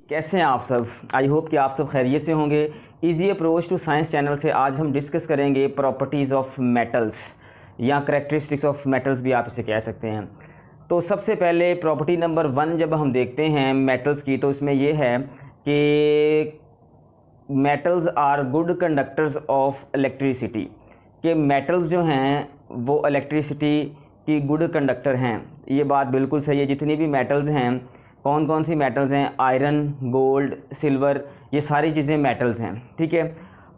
कैसे हैं आप सब। आई होप कि आप सब खैरियत से होंगे। Easy approach to science channel से आज हम डिस्कस करेंगे प्रॉपर्टीज़ ऑफ मेटल्स या करेक्टरिस्टिक्स ऑफ मेटल्स भी आप इसे कह सकते हैं। तो सबसे पहले प्रॉपर्टी नंबर 1 जब हम देखते हैं मेटल्स की, तो इसमें यह है कि metals are good conductors of electricity, कि मेटल्स जो हैं वो इलेक्ट्रिसिटी की गुड कंडक्टर हैं। ये बात बिल्कुल सही है। जितनी भी मेटल्स हैं, कौन कौन सी मेटल्स हैं, आयरन, गोल्ड, सिल्वर, ये सारी चीज़ें मेटल्स हैं। ठीक है,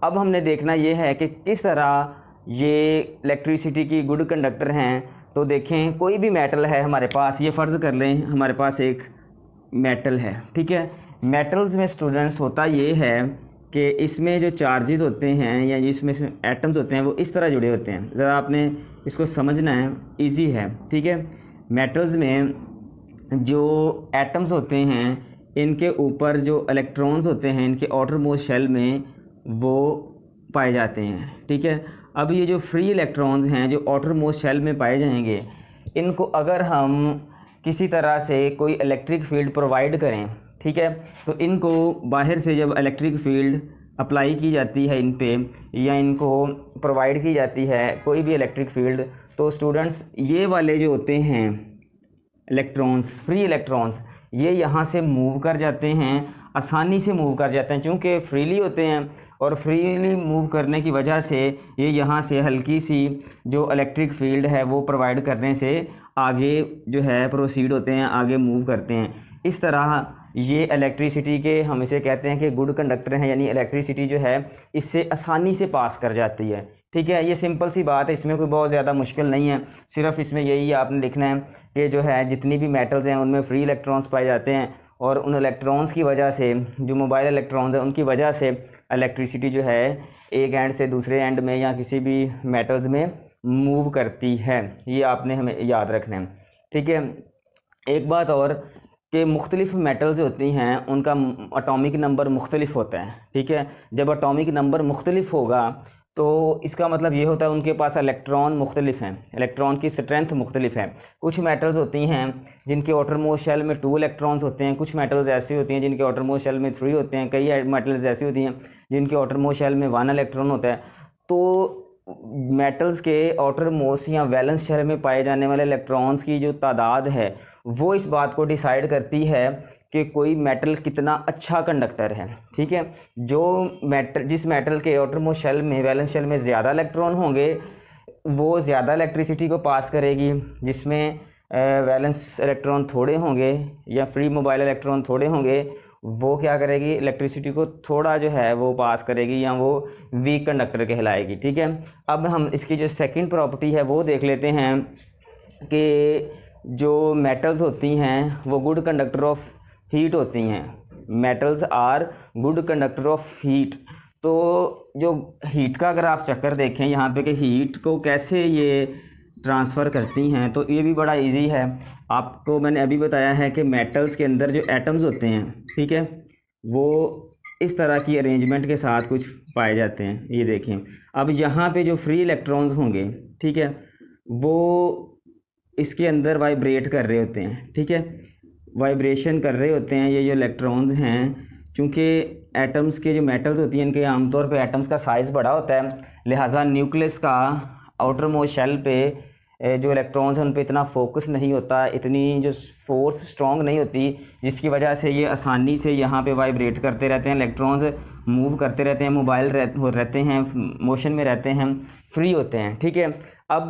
अब हमने देखना ये है कि किस तरह ये इलेक्ट्रिसिटी की गुड कंडक्टर हैं। तो देखें, कोई भी मेटल है हमारे पास, ये फ़र्ज़ कर लें हमारे पास एक मेटल है। ठीक है, मेटल्स में स्टूडेंट्स होता ये है कि इसमें जो चार्जेस होते हैं या इसमें एटम्स होते हैं वो इस तरह जुड़े होते हैं। ज़रा आपने इसको समझना है, इजी है। ठीक है, मेटल्स में जो एटम्स होते हैं इनके ऊपर जो इलेक्ट्रॉन्स होते हैं इनके आउटर मोस्ट शेल में वो पाए जाते हैं। ठीक है, अब ये जो फ्री इलेक्ट्रॉन्स हैं जो आउटर मोस्ट शेल में पाए जाएंगे, इनको अगर हम किसी तरह से कोई इलेक्ट्रिक फील्ड प्रोवाइड करें, ठीक है, तो इनको बाहर से जब इलेक्ट्रिक फील्ड अप्लाई की जाती है इन पे या इनको प्रोवाइड की जाती है कोई भी इलेक्ट्रिक फील्ड, तो स्टूडेंट्स ये वाले जो होते हैं इलेक्ट्रॉन्स, फ्री इलेक्ट्रॉन्स, ये यहाँ से मूव कर जाते हैं, आसानी से मूव कर जाते हैं क्योंकि फ्रीली होते हैं। और फ्रीली मूव करने की वजह से ये यहाँ से हल्की सी जो इलेक्ट्रिक फील्ड है वो प्रोवाइड करने से आगे जो है प्रोसीड होते हैं, आगे मूव करते हैं। इस तरह ये इलेक्ट्रिसिटी के हम इसे कहते हैं कि गुड कंडक्टर हैं, यानी इलेक्ट्रिसिटी जो है इससे आसानी से पास कर जाती है। ठीक है, ये सिंपल सी बात है, इसमें कोई बहुत ज़्यादा मुश्किल नहीं है। सिर्फ इसमें यही आपने लिखना है कि जो है जितनी भी मेटल्स हैं उनमें फ्री इलेक्ट्रॉन्स पाए जाते हैं और उन इलेक्ट्रॉन्स की वजह से, जो मोबाइल इलेक्ट्रॉन्स हैं उनकी वजह से इलेक्ट्रिसिटी जो है एक एंड से दूसरे एंड में या किसी भी मेटल्स में मूव करती है। ये आपने हमें याद रखना है। ठीक है, एक बात और कि मुख्तलिफ़ मेटल्स होती हैं उनका एटॉमिक नंबर मुख्तलिफ होता है। ठीक है, जब एटॉमिक नंबर मुख्तलिफ होगा तो इसका मतलब ये होता है उनके पास इलेक्ट्रॉन मुख्तलिफ हैं, इलेक्ट्रॉन की स्ट्रेंथ मुख्तलिफ है। कुछ मेटल्स होती हैं जिनके आउटर मोस्ट शेल में 2 इलेक्ट्रॉन्स होते हैं, कुछ मेटल्स ऐसी होती हैं जिनके आउटर मोस्ट शेल में 3 होते हैं, कई मेटल्स ऐसी होती हैं जिनके आउटर मोस्ट शेल में 1 इलेक्ट्रॉन होता है। तो मेटल्स के आउटर मोस्ट या वैलेंस शेल में पाए जाने वाले इलेक्ट्रॉन्स की जो तादाद है वो इस बात को डिसाइड करती है कि कोई मेटल कितना अच्छा कंडक्टर है। ठीक है, जो मेटल, जिस मेटल के आउटर मोस्ट शेल में, वैलेंस शेल में ज़्यादा इलेक्ट्रॉन होंगे वो ज़्यादा इलेक्ट्रिसिटी को पास करेगी, जिसमें वैलेंस इलेक्ट्रॉन थोड़े होंगे या फ्री मोबाइल इलेक्ट्रॉन थोड़े होंगे वो क्या करेगी, इलेक्ट्रिसिटी को थोड़ा जो है वो पास करेगी या वो वीक कंडक्टर कहलाएगी। ठीक है, अब हम इसकी जो सेकंड प्रॉपर्टी है वो देख लेते हैं कि जो मेटल्स होती हैं वो गुड कंडक्टर ऑफ हीट होती हैं। Metals are good conductor of heat. तो जो हीट का अगर आप चक्कर देखें यहाँ पे कि हीट को कैसे ये ट्रांसफ़र करती हैं, तो ये भी बड़ा इजी है। आपको मैंने अभी बताया है कि मेटल्स के अंदर जो एटम्स होते हैं, ठीक है, वो इस तरह की अरेंजमेंट के साथ कुछ पाए जाते हैं। ये देखें, अब यहाँ पे जो फ्री इलेक्ट्रॉन्स होंगे, ठीक है, वो इसके अंदर वाइब्रेट कर रहे होते हैं। ठीक है, वाइब्रेशन कर रहे होते हैं ये जो इलेक्ट्रॉन्स हैं। चूँकि एटम्स के जो मेटल्स होती हैं इनके आमतौर पे एटम्स का साइज़ बड़ा होता है, लिहाजा न्यूक्लियस का आउटर मोस्ट शेल पे जो इलेक्ट्रॉन्स हैं उन पे इतना फोकस नहीं होता, इतनी जो फोर्स स्ट्रॉन्ग नहीं होती, जिसकी वजह से ये आसानी से यहाँ पे वाइब्रेट करते रहते हैं, इलेक्ट्रॉन्स मूव करते रहते हैं, मोबाइल रहते हैं, मोशन में रहते हैं, फ्री होते हैं। ठीक है, अब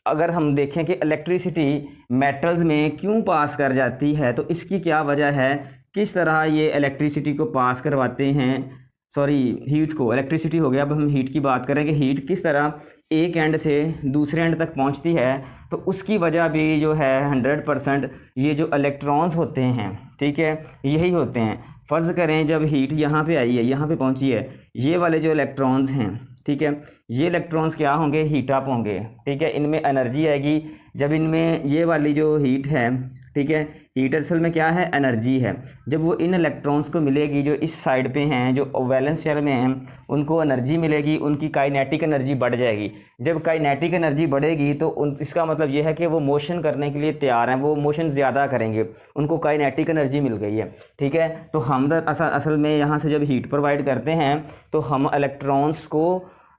अगर हम देखें कि इलेक्ट्रिसिटी मेटल्स में क्यों पास कर जाती है, तो इसकी क्या वजह है, किस तरह ये इलेक्ट्रिसिटी को पास करवाते हैं, सॉरी हीट को, इलेक्ट्रिसिटी हो गया, अब हम हीट की बात करें कि हीट किस तरह एक एंड से दूसरे एंड तक पहुंचती है। तो उसकी वजह भी जो है 100% ये जो इलेक्ट्रॉन्स होते हैं, ठीक है, यही होते हैं। फ़र्ज़ करें जब हीट यहाँ पे आई है, यहाँ पे पहुँची है, ये वाले जो इलेक्ट्रॉन्स हैं, ठीक है, ये इलेक्ट्रॉन्स क्या होंगे, हीट अप होंगे। ठीक है, इनमें एनर्जी आएगी। जब इनमें ये वाली जो हीट है ठीक है। हीट असल में क्या है, एनर्जी है। जब वो इन इलेक्ट्रॉन्स को मिलेगी जो इस साइड पे हैं, जो वैलेंस शेल में हैं, उनको एनर्जी मिलेगी, उनकी काइनेटिक एनर्जी बढ़ जाएगी। जब काइनेटिक एनर्जी बढ़ेगी तो इसका मतलब ये है कि वो मोशन करने के लिए तैयार हैं, वो मोशन ज़्यादा करेंगे, उनको काइनेटिक एनर्जी मिल गई है, ठीक है। तो हम असल में यहाँ से जब हीट प्रोवाइड करते हैं तो हम इलेक्ट्रॉन्स को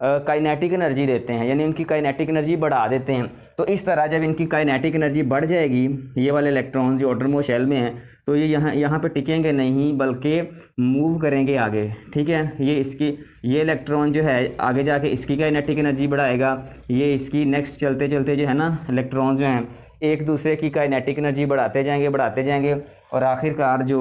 काइनेटिक एनर्जी देते हैं, यानी उनकी काइनेटिक एनर्जी बढ़ा देते हैं। तो इस तरह जब इनकी काइनेटिक एनर्जी बढ़ जाएगी, ये वाले इलेक्ट्रॉन्स जो आउटरमोस्ट शेल में हैं, तो ये यहाँ पे टिकेंगे नहीं बल्कि मूव करेंगे आगे, ठीक है। ये इलेक्ट्रॉन जो है आगे जाके इसकी काइनेटिक एनर्जी बढ़ाएगा, ये इसकी, नेक्स्ट चलते चलते जो है ना इलेक्ट्रॉन्स जो हैं एक दूसरे की काइनेटिक एनर्जी बढ़ाते जाएंगे और आखिरकार जो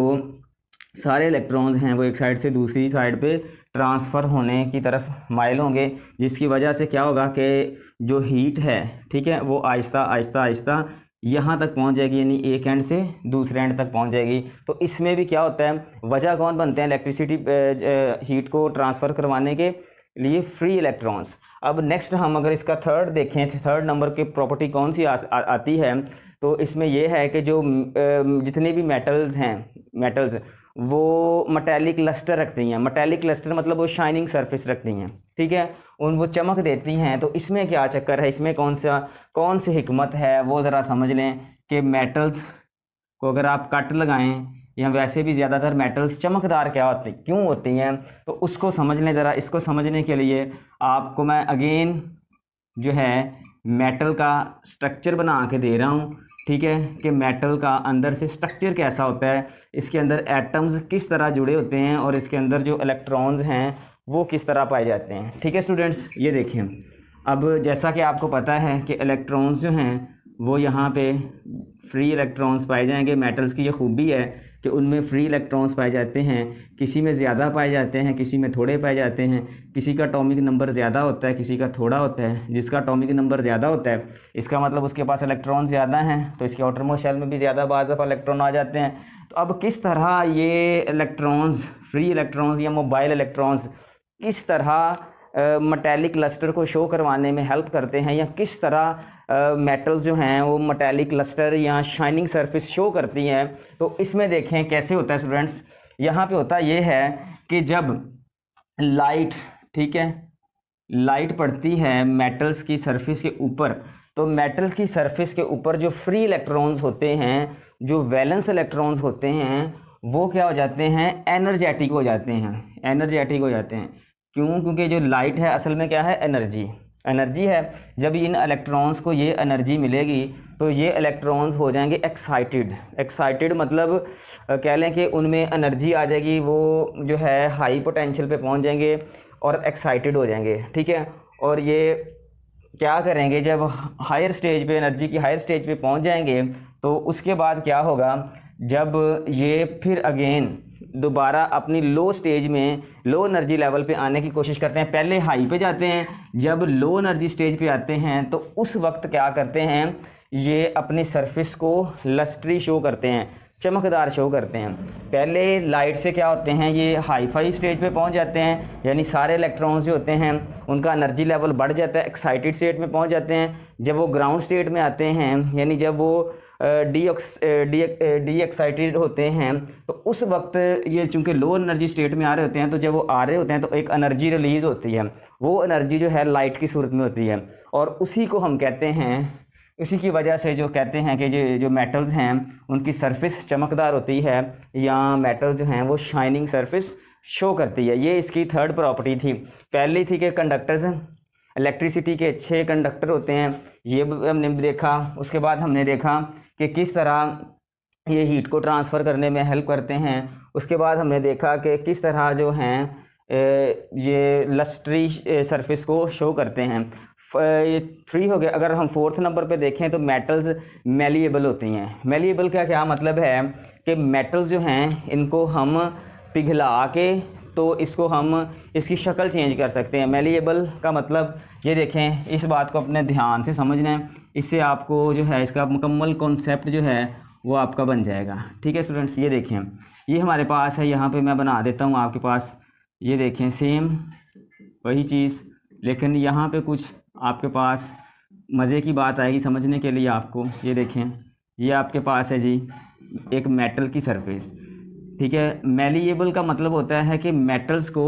सारे इलेक्ट्रॉन्स हैं वो एक साइड से दूसरी साइड पे ट्रांसफ़र होने की तरफ माइल होंगे, जिसकी वजह से क्या होगा कि जो हीट है, ठीक है, वो आहिस्ता यहाँ तक पहुँच जाएगी, यानी एक एंड से दूसरे एंड तक पहुँच जाएगी। तो इसमें भी क्या होता है, वजह कौन बनते हैं इलेक्ट्रिसिटी हीट को ट्रांसफ़र करवाने के लिए, फ्री इलेक्ट्रॉन्स। अब नेक्स्ट हम अगर इसका थर्ड देखें, थर्ड नंबर की प्रॉपर्टी कौन सी आती है, तो इसमें यह है कि जो जितने भी मेटल्स वो मेटालिक लस्टर रखती हैं। मेटालिक लस्टर मतलब वो शाइनिंग सरफेस रखती हैं, ठीक है, वो चमक देती हैं। तो इसमें क्या चक्कर है, इसमें कौन सी हिकमत है, वो ज़रा समझ लें कि मेटल्स को अगर आप कट लगाएं, या वैसे भी ज़्यादातर मेटल्स चमकदार क्यों होती हैं, तो उसको समझ लें ज़रा। इसको समझने के लिए आपको मैं अगेन जो है मेटल का स्ट्रक्चर बना के दे रहा हूँ, ठीक है, कि मेटल का अंदर से स्ट्रक्चर कैसा होता है, इसके अंदर एटम्स किस तरह जुड़े होते हैं और इसके अंदर जो इलेक्ट्रॉन्स हैं वो किस तरह पाए जाते हैं, ठीक है स्टूडेंट्स। ये देखें, अब जैसा कि आपको पता है कि इलेक्ट्रॉन्स जो हैं वो यहाँ पे फ्री इलेक्ट्रॉन्स पाए जाएंगे। मेटल्स की ये खूबी है कि उनमें फ्री इलेक्ट्रॉन्स पाए जाते हैं, किसी में ज़्यादा पाए जाते हैं, किसी में थोड़े पाए जाते हैं, किसी का एटॉमिक नंबर ज़्यादा होता है, किसी का थोड़ा होता है। जिसका एटॉमिक नंबर ज़्यादा होता है इसका मतलब उसके पास इलेक्ट्रॉन ज़्यादा हैं, तो इसके आउटरमोस्ट शेल में भी ज़्यादा बाज़ दफ़ा इलेक्ट्रॉन आ जाते हैं। तो अब किस तरह ये इलेक्ट्रॉन्स, फ्री इलेक्ट्रॉन्स या मोबाइल इलेक्ट्रॉन्स किस तरह मेटालिक लस्टर को शो करवाने में हेल्प करते हैं, या किस तरह मेटल्स जो हैं वो मेटालिक लस्टर या शाइनिंग सरफेस शो करती हैं, तो इसमें देखें कैसे होता है स्टूडेंट्स। यहाँ पे होता ये है कि जब लाइट, ठीक है, लाइट पड़ती है मेटल्स की सरफेस के ऊपर, तो मेटल की सरफेस के ऊपर जो फ्री इलेक्ट्रॉन्स होते हैं, जो वैलेंस इलेक्ट्रॉन्स होते हैं, वो क्या हो जाते हैं, एनर्जेटिक हो जाते हैं। क्यों? क्योंकि जो लाइट है असल में क्या है, एनर्जी है। जब इन इलेक्ट्रॉन्स को ये एनर्जी मिलेगी तो ये इलेक्ट्रॉन्स हो जाएंगे एक्साइटेड मतलब कह लें कि उनमें एनर्जी आ जाएगी, वो जो है हाई पोटेंशियल पे पहुंच जाएंगे और एक्साइटेड हो जाएंगे, ठीक है। और ये क्या करेंगे, जब हायर स्टेज पे, एनर्जी की हायर स्टेज पे पहुंच जाएंगे, तो उसके बाद क्या होगा, जब ये फिर अगेन दोबारा अपनी लो स्टेज में, लो एनर्जी लेवल पे आने की कोशिश करते हैं। पहले हाई पे जाते हैं, जब लो एनर्जी स्टेज पे आते हैं तो उस वक्त क्या करते हैं, ये अपनी सरफेस को लस्ट्री शो करते हैं, चमकदार शो करते हैं। पहले लाइट से क्या होते हैं, ये हाई फाई स्टेज पे पहुंच जाते हैं, यानी सारे इलेक्ट्रॉन्स जो होते हैं उनका एनर्जी लेवल बढ़ जाता है, एक्साइटेड स्टेट में पहुंच जाते हैं। जब वो ग्राउंड स्टेट में आते हैं, यानी जब वो डी एक्साइटेड होते हैं, तो उस वक्त ये चूँकि लो एनर्जी स्टेट में आ रहे होते हैं, तो जब वो आ रहे होते हैं तो एक एनर्जी रिलीज़ होती है, वो एनर्जी जो है लाइट की सूरत में होती है। और उसी को हम कहते हैं, इसी की वजह से जो कहते हैं कि जो मेटल्स हैं उनकी सरफेस चमकदार होती है, या मेटल्स जो हैं वो शाइनिंग सरफेस शो करती है। ये इसकी थर्ड प्रॉपर्टी थी। पहली थी कि कंडक्टर्स, इलेक्ट्रिसिटी के अच्छे कंडक्टर होते हैं, ये हमने देखा। उसके बाद हमने देखा कि किस तरह ये हीट को ट्रांसफ़र करने में हेल्प करते हैं। उसके बाद हमने देखा कि किस तरह जो हैं ये लस्ट्री सरफेस को शो करते हैं। ये 3 हो गया। अगर हम 4th नंबर पे देखें तो मेटल्स मेलिएबल होती हैं। मेलिएबल का क्या मतलब है कि मेटल्स जो हैं इनको हम पिघला के तो इसको हम इसकी शक्ल चेंज कर सकते हैं। मेलिएबल का मतलब ये देखें, इस बात को अपने ध्यान से समझना है, इससे आपको जो है इसका मुकम्मल कॉन्सेप्ट जो है वो आपका बन जाएगा, ठीक है स्टूडेंट्स। ये देखें, ये हमारे पास है, यहाँ पे मैं बना देता हूँ आपके पास। ये देखें सेम वही चीज़, लेकिन यहाँ पे कुछ आपके पास मज़े की बात आएगी समझने के लिए आपको। ये देखें, ये आपके पास है जी एक मेटल की सरफेस, ठीक है। मैलिएबल का मतलब होता है कि मेटल्स को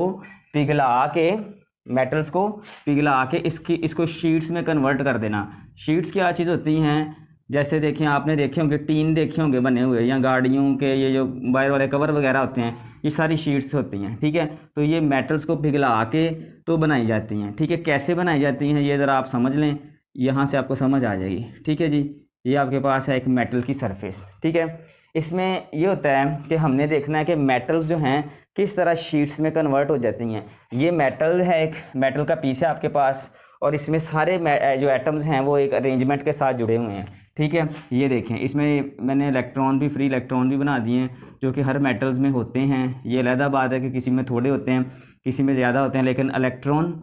पिघला के इसको शीट्स में कन्वर्ट कर देना। शीट्स क्या चीज़ होती हैं, जैसे देखिए आपने देखे होंगे टीन देखे होंगे बने हुए, या गाड़ियों के ये जो वायर वाले कवर वगैरह होते हैं, ये सारी शीट्स होती हैं, ठीक है। तो ये मेटल्स को पिघला के तो बनाई जाती हैं, ठीक है। कैसे बनाई जाती हैं ये ज़रा आप समझ लें, यहाँ से आपको समझ आ जाएगी, ठीक है जी। ये आपके पास है एक मेटल की सरफेस, ठीक है। इसमें ये होता है कि हमने देखना है कि मेटल्स जो हैं किस तरह शीट्स में कन्वर्ट हो जाती हैं। ये मेटल है, एक मेटल का पीस है आपके पास, और इसमें सारे जो एटम्स हैं वो एक अरेंजमेंट के साथ जुड़े हुए हैं, ठीक है। ये देखें, इसमें मैंने इलेक्ट्रॉन भी, फ्री इलेक्ट्रॉन भी बना दिए हैं जो कि हर मेटल्स में होते हैं। ये अलग बात है कि किसी में थोड़े होते हैं, किसी में ज़्यादा होते हैं, लेकिन इलेक्ट्रॉन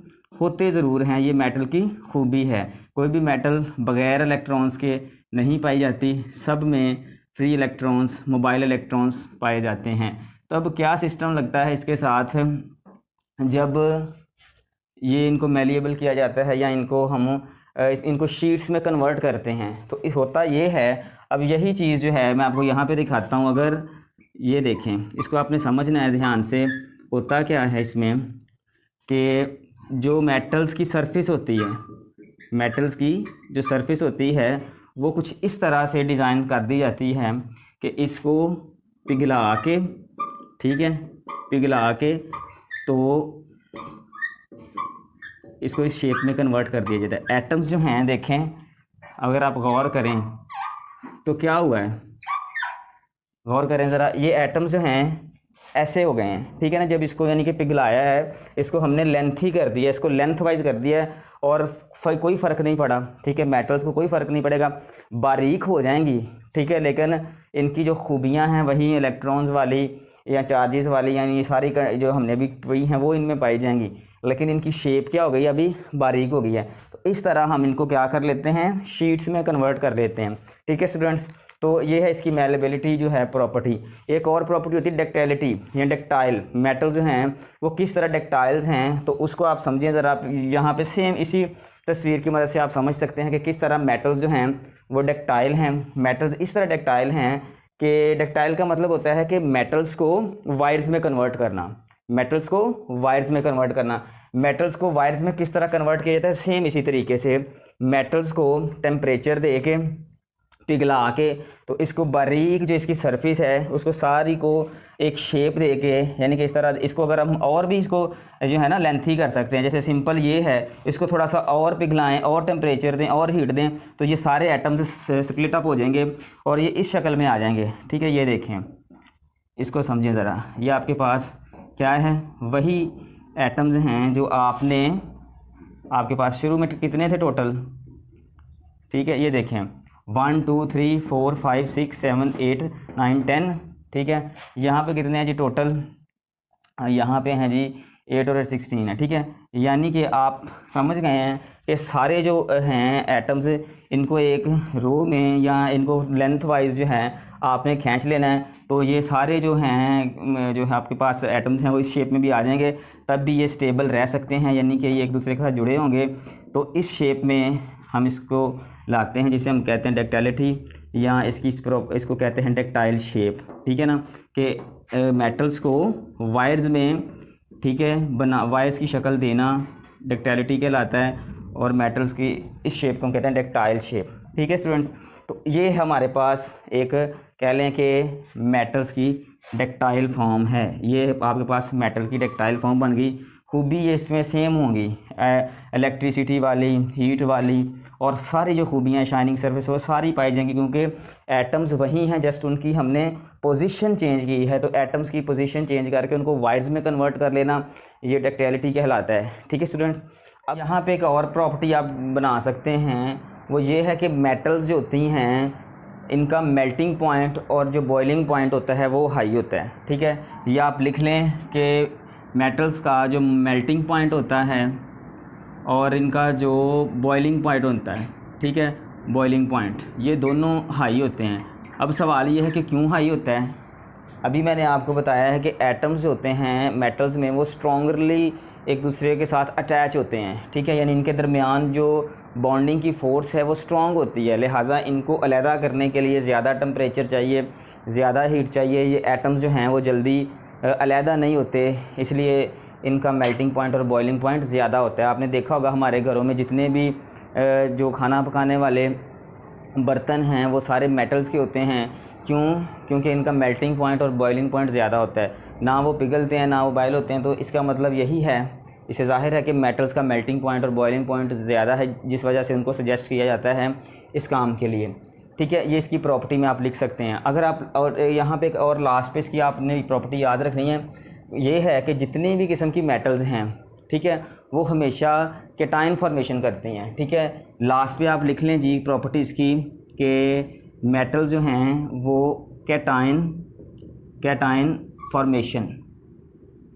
होते ज़रूर हैं। ये मेटल की खूबी है, कोई भी मेटल बग़ैर इलेक्ट्रॉन्स के नहीं पाई जाती, सब में फ्री इलेक्ट्रॉन्स, मोबाइल इलेक्ट्रॉन्स पाए जाते हैं। तो अब क्या सिस्टम लगता है इसके साथ, जब ये इनको मैलिएबल किया जाता है या इनको शीट्स में कन्वर्ट करते हैं, तो होता ये है। अब यही चीज़ जो है मैं आपको यहाँ पे दिखाता हूँ, अगर ये देखें, इसको आपने समझना है ध्यान से। होता क्या है इसमें कि जो मेटल्स की सरफेस होती है, मेटल्स की जो सरफेस होती है वो कुछ इस तरह से डिज़ाइन कर दी जाती है कि इसको पिघला के, ठीक है, पिघला के तो इसको इस शेप में कन्वर्ट कर दिया जाता है। एटम्स जो हैं देखें, अगर आप गौर करें तो क्या हुआ है, गौर करें ज़रा, ये एटम्स जो हैं ऐसे हो गए हैं, ठीक है ना। जब इसको यानी कि पिघलाया है, इसको हमने लेंथी कर दिया, इसको लेंथ वाइज कर दिया है, और कोई फ़र्क नहीं पड़ा, ठीक है। मेटल्स को कोई फ़र्क नहीं पड़ेगा, बारीक हो जाएंगी, ठीक है, लेकिन इनकी जो खूबियाँ हैं वही इलेक्ट्रॉन्स वाली या चार्जेस वाली, यानी ये सारी जो हमने अभी पढ़ी हैं वो इनमें पाई जाएंगी, लेकिन इनकी शेप क्या हो गई, अभी बारीक हो गई है। तो इस तरह हम इनको क्या कर लेते हैं, शीट्स में कन्वर्ट कर लेते हैं, ठीक है स्टूडेंट्स। तो ये है इसकी मैलेबिलिटी जो है प्रॉपर्टी। एक और प्रॉपर्टी होती है डक्टाइलिटी या डक्टाइल। मेटल जो हैं वो किस तरह डक्टाइल्स हैं, तो उसको आप समझें ज़रा। आप यहाँ पे सेम इसी तस्वीर की मदद से आप समझ सकते हैं कि किस तरह मेटल्स जो हैं वो डक्टाइल हैं। मेटल्स इस तरह डक्टाइल हैं कि डक्टाइल का मतलब होता है कि मेटल्स को वायर्स में कन्वर्ट करना, मेटल्स को वायर्स में कन्वर्ट करना। मेटल्स को वायर्स में किस तरह कन्वर्ट किया जाता है, सेम इसी तरीके से मेटल्स को टेम्परेचर दे के पिघला के, तो इसको बारीक जो इसकी सरफेस है उसको सारी को एक शेप दे के, यानी कि इस तरह इसको अगर हम और भी इसको जो है ना लेंथी कर सकते हैं, जैसे सिंपल ये है, इसको थोड़ा सा और पिघलाएं और टेम्परेचर दें और हीट दें, तो ये सारे एटम्स स्प्लिट अप हो जाएंगे और ये इस शक्ल में आ जाएंगे, ठीक है। ये देखें, इसको समझें ज़रा। ये आपके पास क्या है, वही एटम्स हैं जो आपके पास शुरू में कितने थे टोटल, ठीक है। ये देखें 1 2 3 4 5 6 7 8 9 10, ठीक है। यहाँ पे कितने हैं जी टोटल, यहाँ पे हैं जी 8 और 16 है, ठीक है। यानी कि आप समझ गए हैं कि सारे जो हैं एटम्स, इनको एक रो में या इनको लेंथ वाइज जो है आपने खींच लेना है, तो ये सारे जो हैं जो है आपके पास एटम्स हैं वो इस शेप में भी आ जाएंगे, तब भी ये स्टेबल रह सकते हैं, यानी कि ये एक दूसरे के साथ जुड़े होंगे। तो इस शेप में हम इसको लाते हैं, जिसे हम कहते हैं डक्टाइलिटी, या इसको कहते हैं डक्टाइल शेप, ठीक है ना। कि मेटल्स को वायर्स में, ठीक है, वायर्स की शक्ल देना डक्टाइलिटी कहलाता है, और मेटल्स की इस शेप को हम कहते हैं डक्टाइल शेप, ठीक है स्टूडेंट्स। तो ये हमारे पास एक कह लें कि मेटल्स की डक्टाइल फॉर्म है। ये आपके पास मेटल की डक्टाइल फॉर्म बन गई। खूबी ये इसमें सेम होंगी, इलेक्ट्रिसिटी वाली, हीट वाली, और सारी जो खूबियाँ हैं, शाइनिंग सरफेस, वो सारी पाई जाएंगी, क्योंकि एटम्स वही हैं, जस्ट उनकी हमने पोजीशन चेंज की है। तो एटम्स की पोजीशन चेंज करके उनको वायर्स में कन्वर्ट कर लेना, ये डक्टाइलिटी कहलाता है, ठीक है स्टूडेंट्स। अब यहाँ पे एक और प्रॉपर्टी आप बना सकते हैं, वो ये है कि मेटल्स जो होती हैं इनका मेल्टिंग पॉइंट और जो बॉइलिंग पॉइंट होता है वो हाई होता है, ठीक है। ये आप लिख लें कि मेटल्स का जो मेल्टिंग पॉइंट होता है और इनका जो बॉइलिंग पॉइंट होता है, ठीक है, बॉइलिंग पॉइंट, ये दोनों हाई होते हैं। अब सवाल ये है कि क्यों हाई होता है। अभी मैंने आपको बताया है कि एटम्स जो होते हैं मेटल्स में वो स्ट्रॉन्गली एक दूसरे के साथ अटैच होते हैं, ठीक है, यानी इनके दरमियान जो बॉन्डिंग की फ़ोर्स है वो स्ट्रॉन्ग होती है, लिहाजा इनको अलहदा करने के लिए ज़्यादा टेम्परेचर चाहिए, ज़्यादा हीट चाहिए। ये एटम्स जो हैं वो जल्दी अलहदा नहीं होते, इसलिए इनका मेल्टिंग पॉइंट और बॉइलिंग पॉइंट ज़्यादा होता है। आपने देखा होगा हमारे घरों में जितने भी जो खाना पकाने वाले बर्तन हैं वो सारे मेटल्स के होते हैं। क्यों? क्योंकि इनका मेल्टिंग पॉइंट और बॉइलिंग पॉइंट ज़्यादा होता है, ना वो पिघलते हैं ना वो बॉयल होते हैं। तो इसका मतलब यही है, इससे ज़ाहिर है कि मेटल्स का मेल्टिंग पॉइंट और बॉइलिंग पॉइंट ज़्यादा है, जिस वजह से उनको सजेस्ट किया जाता है इस काम के लिए। ठीक है, ये इसकी प्रॉपर्टी में आप लिख सकते हैं। अगर आप और यहाँ पे एक और लास्ट पे इसकी आपने प्रॉपर्टी याद रखनी है, ये है कि जितनी भी किस्म की मेटल्स हैं, ठीक है, वो हमेशा केटाइन फॉर्मेशन करती हैं। ठीक है, लास्ट पे आप लिख लें जी प्रॉपर्टीज़ की कि मेटल जो हैं वो कैटाइन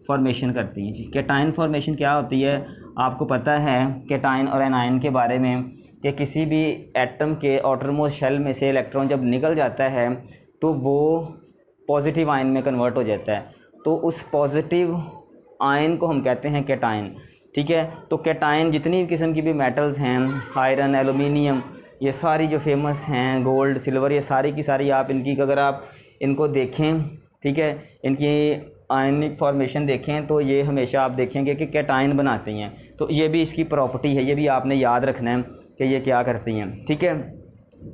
फॉर्मेशन करती हैं जी। कैटाइन फॉर्मेशन क्या होती है? आपको पता है कैटाइन और एनाइन के बारे में कि किसी भी एटम के आउटरमोस्ट शेल में से इलेक्ट्रॉन जब निकल जाता है तो वो पॉजिटिव आयन में कन्वर्ट हो जाता है, तो उस पॉजिटिव आयन को हम कहते हैं कैटाइन। ठीक है, तो कैटाइन जितनी भी किस्म की भी मेटल्स हैं, आयरन, एलुमिनियम, ये सारी जो फेमस हैं, गोल्ड, सिल्वर, ये सारी की सारी आप इनकी अगर आप इनको देखें, ठीक है, इनकी आयनिक फॉर्मेशन देखें तो ये हमेशा आप देखेंगे कि कैटाइन बनाती हैं। तो ये भी इसकी प्रॉपर्टी है, ये भी आपने याद रखना है कि ये क्या करती हैं। ठीक है,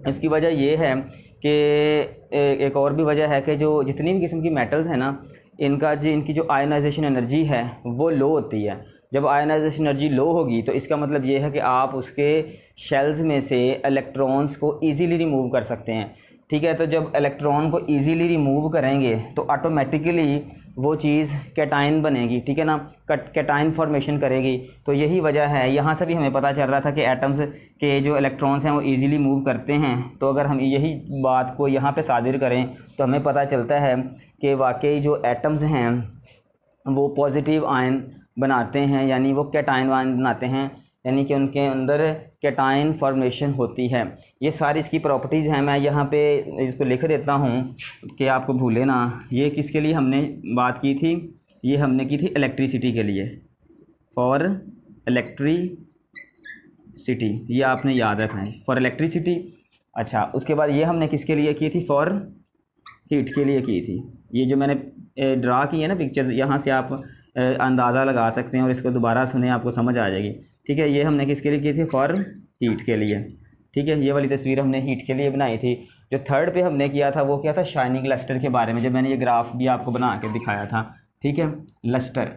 इसकी वजह ये है कि एक और भी वजह है कि जो जितनी भी किस्म की मेटल्स हैं ना, इनकी जो आयनाइजेशन एनर्जी है वो लो होती है। जब आयनाइजेशन एनर्जी लो होगी तो इसका मतलब ये है कि आप उसके शेल्स में से इलेक्ट्रॉन्स को ईज़िली रिमूव कर सकते हैं। ठीक है, तो जब इलेक्ट्रॉन को ईज़िली रिमूव करेंगे तो ऑटोमेटिकली वो चीज़ कैटाइन बनेगी। ठीक है ना, कैटाइन फॉर्मेशन करेगी। तो यही वजह है, यहाँ से भी हमें पता चल रहा था कि एटम्स के जो इलेक्ट्रॉन्स हैं वो ईज़िली मूव करते हैं। तो अगर हम यही बात को यहाँ पे सादिर करें तो हमें पता चलता है कि वाकई जो एटम्स हैं वो पॉजिटिव आयन बनाते हैं, यानी वो कैटाइन आयन बनाते हैं, यानी कि उनके अंदर कैटाइन फॉर्मेशन होती है। ये सारी इसकी प्रॉपर्टीज़ हैं। मैं यहाँ पे इसको लिख देता हूँ कि आपको भूले ना। ये किसके लिए हमने बात की थी? ये हमने की थी इलेक्ट्रिसिटी के लिए, फॉर इलेक्ट्रिसिटी, ये आपने याद रखना है, फॉर इलेक्ट्रिसिटी। अच्छा, उसके बाद ये हमने किसके लिए की थी? फॉर हीट के लिए की थी। ये जो मैंने ड्रा की है ना पिक्चर्स, यहाँ से आप अंदाज़ा लगा सकते हैं और इसको दोबारा सुने, आपको समझ आ जाएगी। ठीक है, ये हमने किसके लिए की थी? फॉर हीट के लिए। ठीक है, ये वाली तस्वीर हमने हीट के लिए बनाई थी। जो थर्ड पे हमने किया था वो क्या था? शाइनिंग लस्टर के बारे में, जब मैंने ये ग्राफ भी आपको बना के दिखाया था। ठीक है, lustre,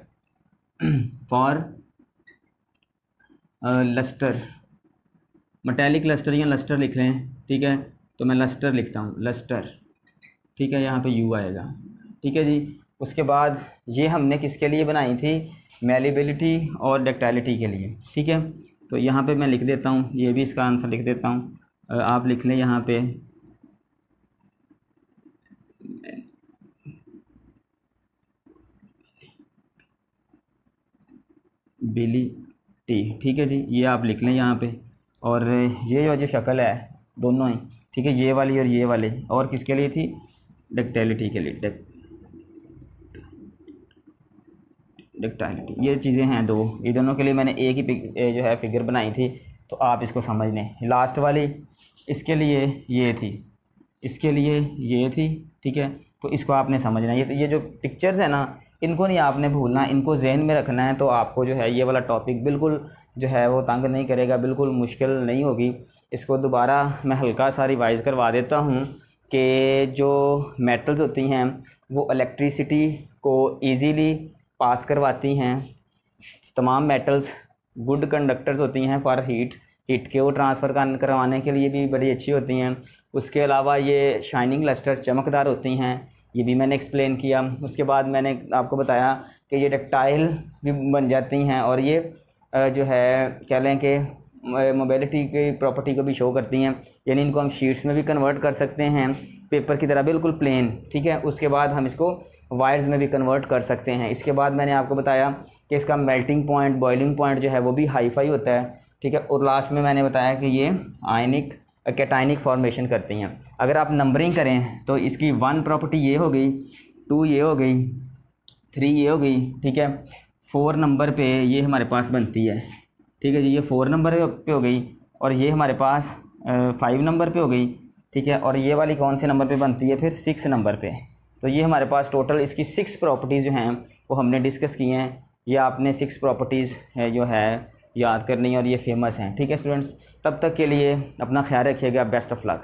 for lustre, metallic lustre या लस्टर लिख लें। ठीक है, तो मैं लस्टर लिखता हूँ, लस्टर। ठीक है, यहाँ पे यू आएगा। ठीक है जी, उसके बाद ये हमने किसके लिए बनाई थी? मेलेबिलिटी और डक्टाइलिटी के लिए। ठीक है, तो यहाँ पे मैं लिख देता हूँ, ये भी इसका आंसर लिख देता हूँ, आप लिख लें यहाँ पे बिलिटी। ठीक है जी, ये आप लिख लें यहाँ पे। और ये जो शक्ल है दोनों ही, ठीक है, ये वाली और ये वाले, और किसके लिए थी? डक्टाइलिटी के लिए, डक्टाइलिटी। ये चीज़ें हैं दो, ये दोनों के लिए मैंने एक ही जो है फिगर बनाई थी, तो आप इसको समझ लें। लास्ट वाली इसके लिए ये थी, इसके लिए ये थी। ठीक है, तो इसको आपने समझना है। ये जो पिक्चर्स है ना, इनको नहीं आपने भूलना, इनको जहन में रखना है। तो आपको जो है ये वाला टॉपिक बिल्कुल जो है वो तंग नहीं करेगा, बिल्कुल मुश्किल नहीं होगी। इसको दोबारा मैं हल्का सा रिवाइज़ करवा देता हूँ कि जो मेटल्स होती हैं वो इलेक्ट्रिसिटी को ईज़िली पास करवाती हैं। तमाम मेटल्स गुड कंडक्टर्स होती हैं फॉर हीट के वो ट्रांसफ़र करवाने के लिए भी बड़ी अच्छी होती हैं। उसके अलावा ये शाइनिंग लस्टर, चमकदार होती हैं, ये भी मैंने एक्सप्लेन किया। उसके बाद मैंने आपको बताया कि ये डक्टाइल भी बन जाती हैं, और ये जो है कह लें कि मोबिलिटी की प्रॉपर्टी को भी शो करती हैं, यानी इनको हम शीट्स में भी कन्वर्ट कर सकते हैं, पेपर की तरह बिल्कुल प्लेन। ठीक है, उसके बाद हम इसको वायर्स में भी कन्वर्ट कर सकते हैं। इसके बाद मैंने आपको बताया कि इसका मेल्टिंग पॉइंट, बॉइलिंग पॉइंट जो है वो भी हाई फाई होता है। ठीक है, और लास्ट में मैंने बताया कि ये आयनिक कैटाइनिक फॉर्मेशन करती हैं। अगर आप नंबरिंग करें तो इसकी 1 प्रॉपर्टी ये हो गई, 2 ये हो गई, 3 ये हो गई। ठीक है, 4 नंबर पे ये हमारे पास बनती है। ठीक है जी, ये 4 नंबर पे हो गई, और ये हमारे पास 5 नंबर पे हो गई, ठीक है। और ये वाली कौन से नंबर पे बनती है फिर? 6 नंबर पे। तो ये हमारे पास टोटल इसकी 6 प्रॉपर्टीज़ जो हैं वो हमने डिस्कस की हैं। ये आपने 6 प्रॉपर्टीज़ जो है याद करनी है और ये फेमस हैं, ठीक है स्टूडेंट्स। तब तक के लिए अपना ख्याल रखिएगा। Best of luck.